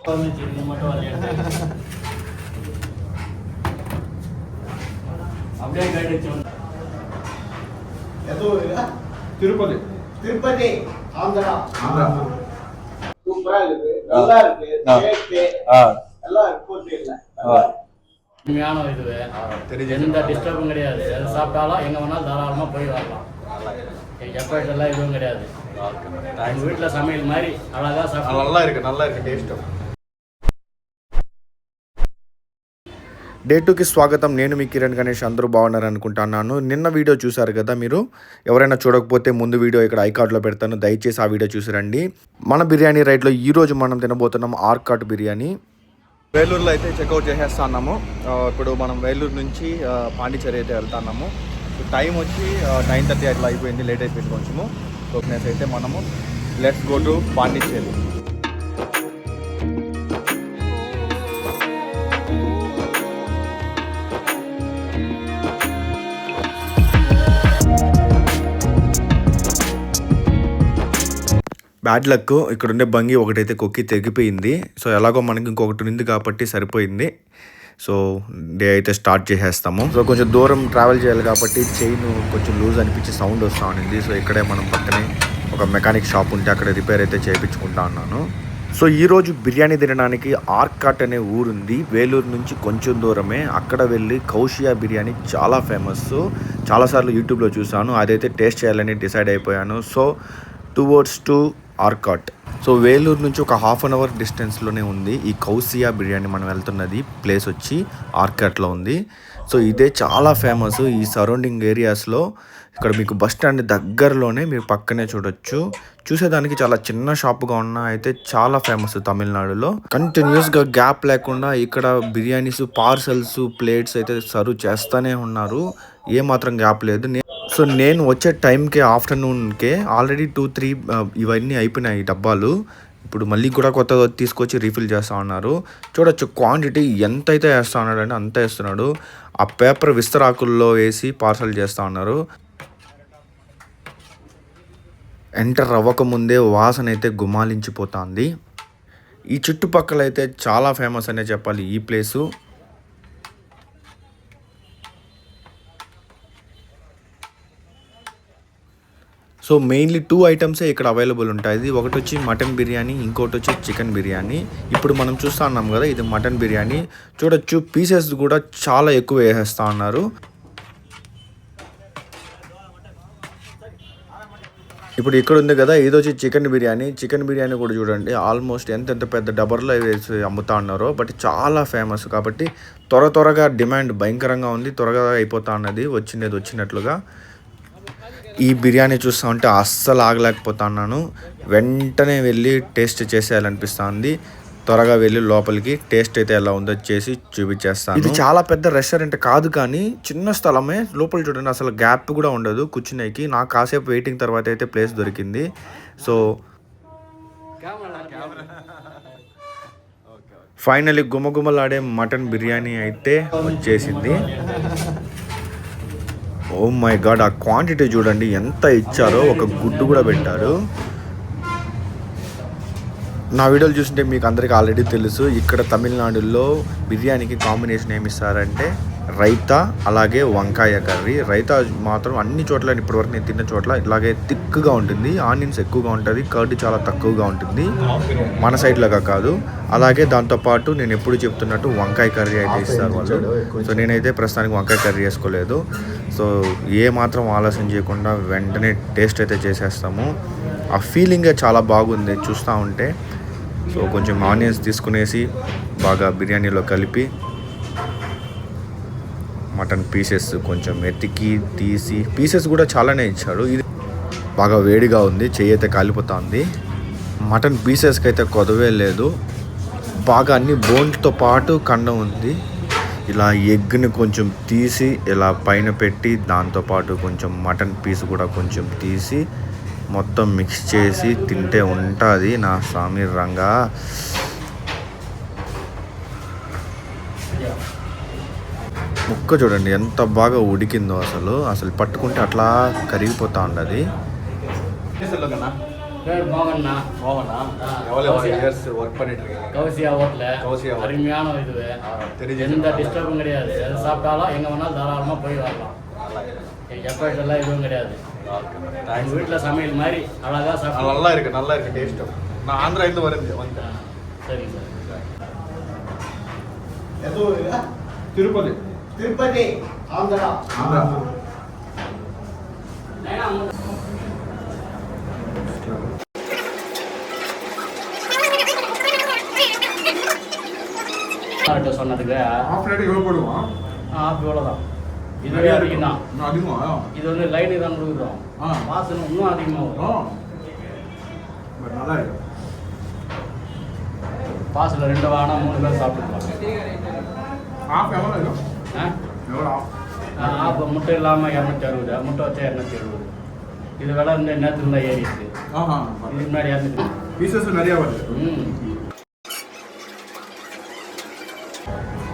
திருப்பதி திருப்பதி ஆந்திரா சூப்பரா இருக்கு, நல்லா இருக்கு, எல்லாம் ரிப்போர்ட் இல்லை. உண்மையான இது எந்த டிஸ்டர்பும் கிடையாது. எது சாப்பிட்டாலும் எங்கே வேணாலும் தாராளமாக போய் வரலாம். எப்போ இதெல்லாம் எதுவும் கிடையாது. எங்கள் வீட்டில் சமையல் மாதிரி அழகாக சாப்பிட்டு நல்லா இருக்கு టేస్ట్. డే 2కి స్వాగతం. నేను మీ కిరణ్ గణేష్. అందరూ బాగున్నారు అనుకుంటున్నాను. నిన్న వీడియో చూసారు కదా మీరు. ఎవరైనా చూడకపోతే ముందు వీడియో ఇక్కడ ఐకార్డ్లో పెడతాను, దయచేసి ఆ వీడియో చూసిరండి. మన బిర్యానీ రైట్లో ఈరోజు మనం తినబోతున్నాం ఆర్కాట్ బిర్యానీ. వేలూరులో అయితే చెక్అవుట్ చేసేస్తున్నాము. ఇప్పుడు మనం వేలూరు నుంచి పాండిచేరి అయితే వెళ్తున్నాము. టైం వచ్చి 9:30 అట్లా అయిపోయింది, లేట్ అయిపోయింది కొంచెము. సో అయితే మనము let's go to Pondicherry. Bad luck, ఇక్కడ ఉండే బంగి ఒకటైతే కొక్కి తెగిపోయింది. సో ఎలాగో మనకి ఇంకొకటి ఉంది కాబట్టి సరిపోయింది. సో డే అయితే స్టార్ట్ చేసేస్తాము. సో కొంచెం దూరం ట్రావెల్ చేయాలి కాబట్టి చైన్ కొంచెం లూజ్ అనిపించి సౌండ్ వస్తూ ఉంది. సో ఇక్కడే మనం పక్కనే ఒక మెకానిక్ షాప్ ఉంటే అక్కడ రిపేర్ అయితే చేయించుకుంటా ఉన్నాను. సో ఈరోజు బిర్యానీ తినడానికి ఆర్కాట్ అనే ఊరుంది, వేలూరు నుంచి కొంచెం దూరమే. అక్కడ వెళ్ళి కౌషియా బిర్యానీ చాలా ఫేమస్. చాలాసార్లు యూట్యూబ్లో చూసాను, అదైతే టేస్ట్ చేయాలని డిసైడ్ అయిపోయాను. So towards to Arcot. So Vellore నుంచి ఒక ½ అన్ అవర్ డిస్టెన్స్లోనే ఉంది ఈ కౌషియా బిర్యానీ. మనం వెళ్తున్నది ప్లేస్ వచ్చి ఆర్కాట్లో ఉంది. సో ఇదే చాలా ఫేమస్ ఈ సరౌండింగ్ ఏరియాస్లో. ఇక్కడ మీకు బస్ స్టాండ్ దగ్గరలోనే మీరు పక్కనే చూడొచ్చు. చూసేదానికి చాలా చిన్న షాప్గా ఉన్నా అయితే చాలా ఫేమస్ తమిళనాడులో. కంటిన్యూస్గా గ్యాప్ లేకుండా ఇక్కడ బిర్యానీస్, పార్సల్స్, ప్లేట్స్ అయితే సర్వ్ చేస్తూనే ఉన్నారు. ఏమాత్రం గ్యాప్ లేదు. సో నేను వచ్చే టైంకే ఆఫ్టర్నూన్కే ఆల్రెడీ 2-3 ఇవన్నీ అయిపోయినాయి డబ్బాలు. ఇప్పుడు మళ్ళీ కూడా కొత్తగా తీసుకొచ్చి రీఫిల్ చేస్తూ ఉన్నారు. చూడొచ్చు క్వాంటిటీ ఎంత అయితే వేస్తూ ఉన్నాడంటే అంత వేస్తున్నాడు. ఆ పేపర్ విస్తరాకుల్లో వేసి పార్సల్ చేస్తూ ఉన్నారు. ఎంటర్ అవ్వకముందే వాసన అయితే గుమాలించిపోతుంది. ఈ చుట్టుపక్కల అయితే చాలా ఫేమస్ అనే చెప్పాలి ఈ ప్లేసు. సో మెయిన్లీ 2 ఐటమ్సే ఇక్కడ అవైలబుల్ ఉంటాయి. ఒకటి వచ్చి మటన్ బిర్యానీ, ఇంకోటి వచ్చి చికెన్ బిర్యానీ. ఇప్పుడు మనం చూస్తూ ఉన్నాం కదా, ఇది మటన్ బిర్యానీ. చూడొచ్చు పీసెస్ కూడా చాలా ఎక్కువ వేసేస్తూ ఉన్నారు. ఇప్పుడు ఇక్కడ ఉంది కదా, ఇది వచ్చి చికెన్ బిర్యానీ. చికెన్ బిర్యానీ కూడా చూడండి ఆల్మోస్ట్ ఎంత పెద్ద డబర్లో వేసి అమ్ముతా ఉన్నారో. బట్ చాలా ఫేమస్ కాబట్టి త్వరగా డిమాండ్ భయంకరంగా ఉంది. త్వరగా అయిపోతా ఉన్నది, వచ్చినట్లుగా. ఈ బిర్యానీ చూస్తూ ఉంటే అస్సలు ఆగలేకపోతున్నాను. వెంటనే వెళ్ళి టేస్ట్ చేసేయాలనిపిస్తుంది. త్వరగా వెళ్ళి లోపలికి టేస్ట్ అయితే ఎలా ఉందో చేసి చూపించేస్తాను. ఇది చాలా పెద్ద రెస్టారెంట్ కాదు కానీ చిన్న స్థలమే. లోపల చూడండి అసలు గ్యాప్ కూడా ఉండదు కూర్చునేకి. నాకు కాసేపు వెయిటింగ్ తర్వాత అయితే ప్లేస్ దొరికింది. సో ఫైనలీ గుమగుమలాడే మటన్ బిర్యానీ అయితే వచ్చేసింది. ఓ మై గాడ్, ఆ క్వాంటిటీ చూడండి ఎంత ఇచ్చారో. ఒక గుడ్డు కూడా పెట్టారు. నా వీడియోలు చూస్తుంటే మీకు అందరికీ ఆల్రెడీ తెలుసు, ఇక్కడ తమిళనాడులో బిర్యానీకి కాంబినేషన్ ఏమి ఇస్తారంటే రైతా, అలాగే వంకాయ కర్రీ. రైతా మాత్రం అన్ని చోట్ల ఇప్పటివరకు నేను తిన్న చోట్ల ఇలాగే థిక్గా ఉంటుంది. ఆనియన్స్ ఎక్కువగా ఉంటుంది, కర్డ్ చాలా తక్కువగా ఉంటుంది, మన సైడ్ లాగా కాదు. అలాగే దాంతోపాటు నేను ఎప్పుడు చెప్తున్నట్టు వంకాయ కర్రీ అయితే ఇస్తారు వాళ్ళు. సో నేనైతే ప్రస్తుతానికి వంకాయ కర్రీ వేసుకోలేదు. సో ఏ మాత్రం ఆలస్యం చేయకుండా వెంటనే టేస్ట్ అయితే చేసేస్తాము. ఆ ఫీలింగే చాలా బాగుంది చూస్తూ ఉంటే. సో కొంచెం ఆనియన్స్ తీసుకునేసి బాగా బిర్యానీలో కలిపి మటన్ పీసెస్ కొంచెం ఎతికి తీసి, పీసెస్ కూడా చాలానే ఇచ్చాడు. ఇది బాగా వేడిగా ఉంది, చెయ్యి అయితే కాలిపోతా ఉంది. మటన్ పీసెస్కి అయితే కొదవే లేదు. బాగా అన్ని బోన్స్తో పాటు కండం ఉంది. ఇలా ఎగ్ని కొంచెం తీసి ఇలా పైన పెట్టి దాంతోపాటు కొంచెం మటన్ పీస్ కూడా కొంచెం తీసి మొత్తం మిక్స్ చేసి తింటే ఉంటుంది నా స్వామి రంగా. ముక్క చూడండి ఎంత బాగా ఉడికిందో. అసలు పట్టుకుంటే అట్లా కరిగిపోతా ఉండదు. பேர் மோகன்னா. மோகனா எவ்வளோ இயர்ஸ் ஒர்க் பண்ணிட்டு இருக்கீங்க? கௌசியா ஹோட்டலில் கௌசியா hotel. அருமையான இது. தெரிஞ்சு எந்த டிஸ்டர்பும் கிடையாது. எது சாப்பிட்டாலும் எங்கே வேணாலும் தாராளமாக போய் வரலாம். எப்போ இதெல்லாம் எதுவும் கிடையாது. எங்கள் வீட்டில் சமையல் மாதிரி அழகாக சாப்பிடலாம். நல்லா இருக்கு டேஸ்ட்டும். நான் ஆந்திராயிருந்து வந்தேன். சரிங்க சார். எந்த ஊருங்க? తిరుపతి. తిరుపతి, ఆంధ్ర. சொன்னதுக்கு ஆஃப் ரேட் எவ்வளோ போடுவோம்? ஆஃப் இவ்வளோதான். இதுவே அதிகம் தான். இன்னும் அதிகமா? இது வந்து லைனு தான் கொடுக்குறோம். வாசனை இன்னும் அதிகமாக வரும். பட் நல்லா இருக்கு. பாசில் 2 வாங்கினா 3 பேர் சாப்பிட்டுருப்பாங்க. ஆஃப் எவ்வளோ இருக்கும்? எவ்வளோ ஆஃப்? ஆஃப் முட்டை இல்லாமல் 260, முட்டை வச்சா 270. இது விலை வந்து நேரத்துல தான் ஏறி இருக்கு. இதுக்கு முன்னாடி 200. పీసెస్ நிறைய வருது.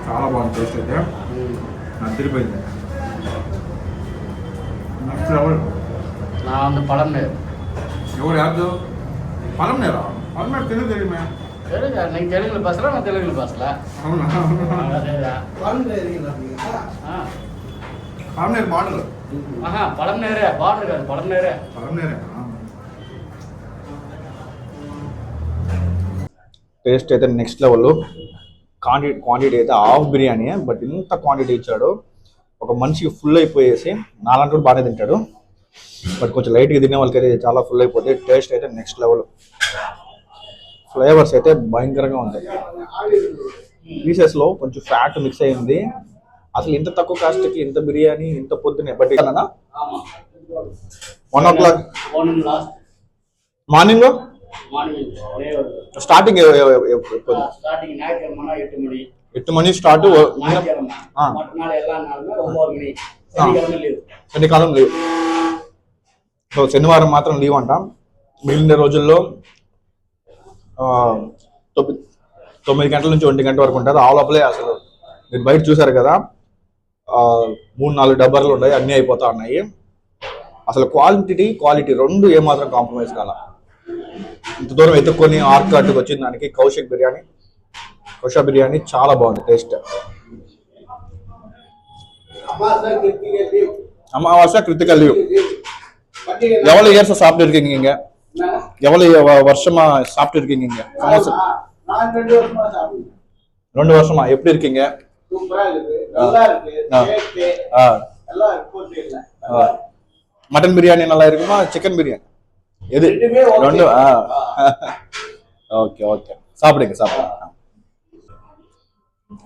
చాలా బాగుంది టేస్ట్ అయితే. நான் తిరిగిపోయింది. Next level. நான் வந்து பழம்நேர். ఎవరు యాదు? పలంనేరా? పలంనేరు తెలుగు தெரியுமே. தெரியுங்க. நீங்கள் தெலுங்குல பேசலாம், நான் தெலுங்குல பேசல. అవునా? அதேதான். పలంనేరు బార్డర్. பழம்நேரே பார்டர் இருக்காது. பழம்நேரே. పలంనేరే. టేస్ట్ అయితే నెక్స్ట్ లెవెల్. క్వాంటిటీ అయితే హాఫ్ బిర్యానీ, బట్ ఇంత క్వాంటిటీ ఇచ్చాడు. ఒక మనిషికి ఫుల్ అయిపోయేసి నాలంటి కూడా బాగానే తింటాడు, బట్ కొంచెం లైట్గా తినే వాళ్ళకి అయితే చాలా ఫుల్ అయిపోతే. టేస్ట్ అయితే నెక్స్ట్ లెవెల్. ఫ్లేవర్స్ అయితే భయంకరంగా ఉంటాయి. పీసెస్లో కొంచెం ఫ్యాట్ మిక్స్ అయింది. అసలు ఇంత తక్కువ కాస్ట్కి ఇంత బిర్యానీ ఇంత పొద్దునే. బట్ 1 o'clock మార్నింగ్ స్టార్టింగ్ 8 మణి స్టార్ట్. శనికాలం లీవ్. సో శనివారం మాత్రం లీవ్ అంట. మిగిలిన రోజుల్లో 9 గంటల నుంచి 1 గంట వరకు ఉంటుంది. ఆ లోపలే అసలు మీరు బయట చూసారు కదా, 3-4 డబ్బాలు ఉన్నాయి, అన్నీ అయిపోతా ఉన్నాయి. అసలు క్వాలిటీ రెండు ఏమాత్రం కాంప్రమైజ్ కాల. ఇంత దూరం ఎత్తుక్కొని ఆర్కాట్కి వచ్చిన దానికి కౌశా బిర్యానీ చాలా బాగుంది టేస్ట్. அமாவாசை கிருத்திகை லீவ். எவ்வளவு இயர்ஸ் சாப்பிட்டு இருக்கீங்க இங்க? எவ்வளவு வருஷமா சாப்பிட்டு இருக்கீங்க இங்க? 2 வருஷமா. எப்படி இருக்கீங்க? మటన్ బిర్యానీ நல்லா இருக்குமா, చికెన్ బిర్యానీ ఎది? రెండు. ఓకే ఓకే, సాப்பிடுங்க.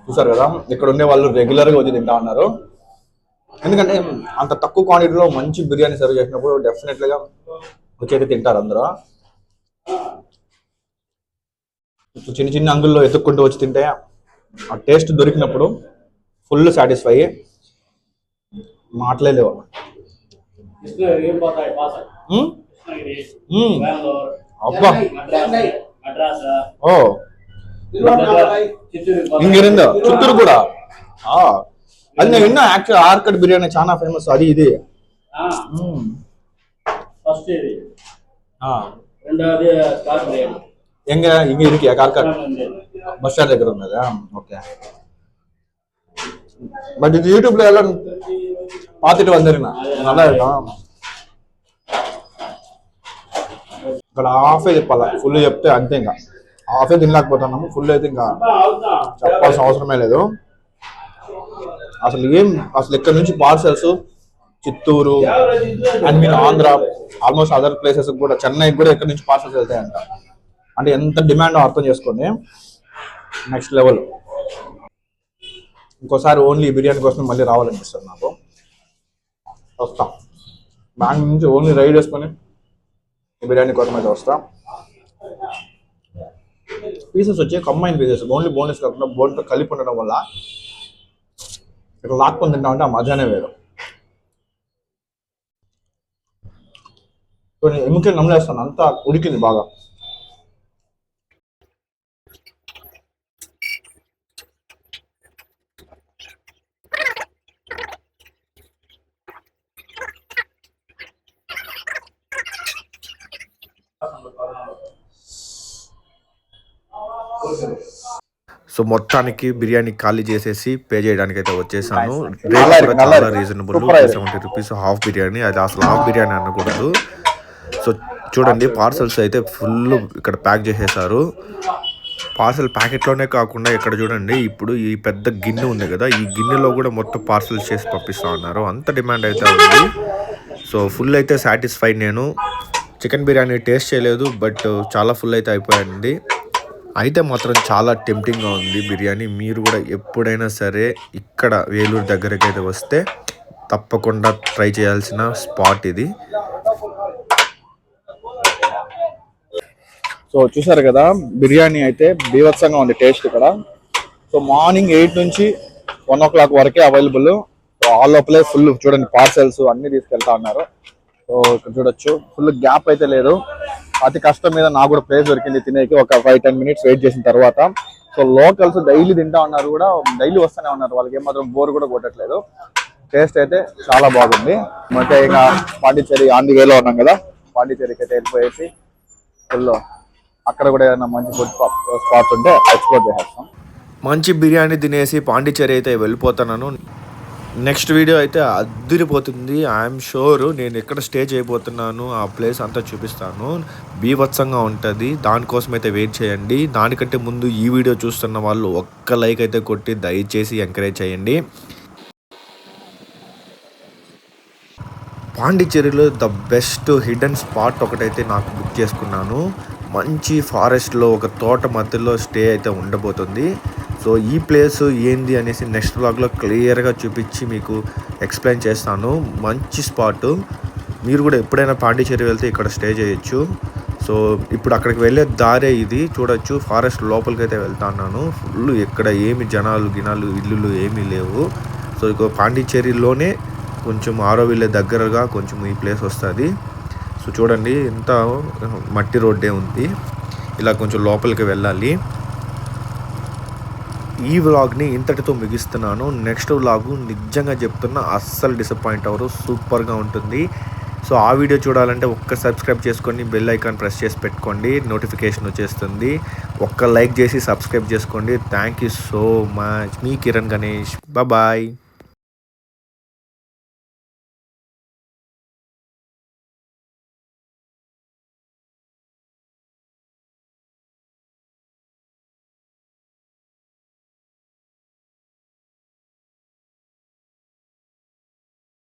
చూసారు కదా, ఇక్కడ ఉండే వాళ్ళు రెగ్యులర్గా వచ్చి తింటా ఉన్నారు. ఎందుకంటే అంత తక్కువ క్వాంటిటీలో మంచి బిర్యానీ సర్వ్ చేసినప్పుడు డెఫినెట్లీగా వచ్చేది తింటారు అందరూ. చిన్న చిన్న అంగుల్లో ఎత్తుక్కుంటూ వచ్చి తింటే ఆ టేస్ట్ దొరికినప్పుడు ఫుల్ సాటిస్ఫై. మాటలే లేవు. అబ్బా, ఓ ఇంగిరిందా చిత్తూరు కూడా. అది నేను విన్నా. యాక్చువల్ ఆర్కట్ బిర్యానీ చాలా ఫేమస్. అది ఇది எங்க இங்க இருக்கியா? கார்காட் பஸ் ஸ்டாண்ட் దగ్గర ఉన్నదా? ఓకే. బట్ ఇది యూట్యూబ్ లో ఎல்லாம் பார்த்துட்டு வந்துருங்க, நல்லா இருக்கும். ఇక్కడ హాఫే చెప్పాలా, ఫుల్ చెప్తే అంతే. ఇంకా హాఫే తినలేకపోతున్నాము, ఫుల్ అయితే ఇంకా చెప్పాల్సిన అవసరమే లేదు. అసలు ఇక్కడ నుంచి పార్సల్స్ చిత్తూరు అండ్ మీరు ఆంధ్ర, ఆల్మోస్ట్ అదర్ ప్లేసెస్ కూడా, చెన్నైకి కూడా ఇక్కడ నుంచి పార్సల్స్ వెళ్తాయంట. అంటే ఎంత డిమాండ్ అర్థం చేసుకోండి. Next level. ఇంకోసారి ఓన్లీ బిర్యానీ కోసం మళ్ళీ రావాలనిపిస్తుంది నాకు. వస్తాం బెంగళూరు నుంచి ఓన్లీ రైడ్ వేసుకొని బిర్యానీ కోసం అయితే వస్తాం. పీసెస్ వచ్చి కంబైన్ పీసెస్, ఓన్లీ బోనెస్ కాకుండా బోన్తో కలిపి ఉండడం వల్ల ఇక్కడ లాక్కొని తింటామంటే ఆ మజానే వేరు. కొన్ని ఎముకలు నమ్మలేస్తాను, అంతా ఉడికింది బాగా. సో మొత్తానికి బిర్యానీ ఖాళీ చేసేసి పే చేయడానికి అయితే వచ్చేసాను. రేట్ కూడా చాలా రీజనబుల్, 70 రూపీస్ హాఫ్ బిర్యానీ. అది అసలు హాఫ్ బిర్యానీ అనకూడదు. సో చూడండి పార్సల్స్ అయితే ఫుల్ ఇక్కడ ప్యాక్ చేసేసారు. పార్సల్ ప్యాకెట్లోనే కాకుండా ఇక్కడ చూడండి ఇప్పుడు ఈ పెద్ద గిన్నె ఉంది కదా, ఈ గిన్నెలో కూడా మొత్తం పార్సల్స్ చేసి పంపిస్తూ ఉన్నారు. అంత డిమాండ్ అయితే ఉంది. సో ఫుల్ అయితే సాటిస్ఫైడ్. నేను చికెన్ బిర్యానీ టేస్ట్ చేయలేదు, బట్ చాలా ఫుల్ అయితే అయిపోయింది. అయితే మాత్రం చాలా టెంప్టింగ్గా ఉంది బిర్యానీ. మీరు కూడా ఎప్పుడైనా సరే ఇక్కడ వేలూరు దగ్గరికి అయితే వస్తే తప్పకుండా ట్రై చేయాల్సిన స్పాట్ ఇది. సో చూసారు కదా బిర్యానీ అయితే బీభత్సంగా ఉంది టేస్ట్ ఇక్కడ. సో మార్నింగ్ 8 నుంచి 1 o'clock వరకే అవైలబుల్. సో ఆ లోపలే ఫుల్ చూడండి పార్సల్స్ అన్ని తీసుకెళ్తా ఉన్నారు. సో ఇక్కడ చూడొచ్చు ఫుల్ గ్యాప్ అయితే లేదు. అతి కష్టం మీద నాకు కూడా ప్లేస్ దొరికింది తినేకి. ఒక 5-10 minutes వెయిట్ చేసిన తర్వాత. సో లోకల్స్ డైలీ తింటా ఉన్నారు కూడా, డైలీ వస్తూనే ఉన్నారు. వాళ్ళకి ఏమాత్రం బోర్ కూడా కొట్టట్లేదు. టేస్ట్ అయితే చాలా బాగుంది. ಮತ್ತೆ ఇంకా పాండిచ్చేరి ఆన్ ది వేలో ఉన్నాం కదా, పాండిచ్చేరికి అయితే వెళ్ళిపోయేసి ఫుల్ అక్కడ కూడా ఏదైనా మంచి ఫుడ్ స్పాట్స్ ఉంటే ఎక్స్ప్లోర్ చేసేస్తాం. మంచి బిర్యానీ తినేసి పాండిచ్చేరి అయితే వెళ్ళిపోతున్నాను. నెక్స్ట్ వీడియో అయితే అదిరిపోతుంది. I'm sure. నేను ఎక్కడ స్టే చేయబోతున్నాను ఆ ప్లేస్ అంతా చూపిస్తాను. బీభత్సంగా ఉంటుంది. దానికోసం అయితే వెయిట్ చేయండి. దానికంటే ముందు ఈ వీడియో చూస్తున్న వాళ్ళు ఒక్క లైక్ అయితే కొట్టి దయచేసి ఎంకరేజ్ చేయండి. పాండిచ్చేరిలో ద బెస్ట్ హిడెన్ స్పాట్ ఒకటైతే నాకు బుక్ చేసుకున్నాను. మంచి ఫారెస్ట్లో ఒక తోట మధ్యలో స్టే అయితే ఉండబోతుంది. సో ఈ ప్లేస్ ఏంది అనేసి నెక్స్ట్ వ్లాగ్లో క్లియర్గా చూపించి మీకు ఎక్స్ప్లెయిన్ చేస్తాను. మంచి స్పాట్. మీరు కూడా ఎప్పుడైనా పాండిచ్చేరి వెళ్తే ఇక్కడ స్టే చేయొచ్చు. సో ఇప్పుడు అక్కడికి వెళ్ళే దారే ఇది చూడొచ్చు. ఫారెస్ట్ లోపలికి అయితే వెళ్తున్నాను. ఫుల్ ఇక్కడ ఏమి జనాలు గినాలు ఇల్లులు ఏమీ లేవు. సో ఇక పాండిచ్చేరిలోనే కొంచెం ఆరోవిల్లే దగ్గరగా కొంచెం ఈ ప్లేస్ వస్తుంది. సో చూడండి ఎంత మట్టి రోడ్డే ఉంది. ఇలా కొంచెం లోపలికి వెళ్ళాలి. ఈ వ్లాగ్ని ఇంతటితో ముగిస్తున్నాను. నెక్స్ట్ వ్లాగు నిజంగా చెప్తున్నా అస్సలు డిసప్పాయింట్ అవ్వరు, సూపర్గా ఉంటుంది. సో ఆ వీడియో చూడాలంటే ఒక్క సబ్స్క్రైబ్ చేసుకొని బెల్ ఐకాన్ ప్రెస్ చేసి పెట్టుకోండి, నోటిఫికేషన్ వచ్చేస్తుంది. ఒక్క లైక్ చేసి సబ్స్క్రైబ్ చేసుకోండి. Thank you so much. మీ కిరణ్ గణేష్. బాయ్.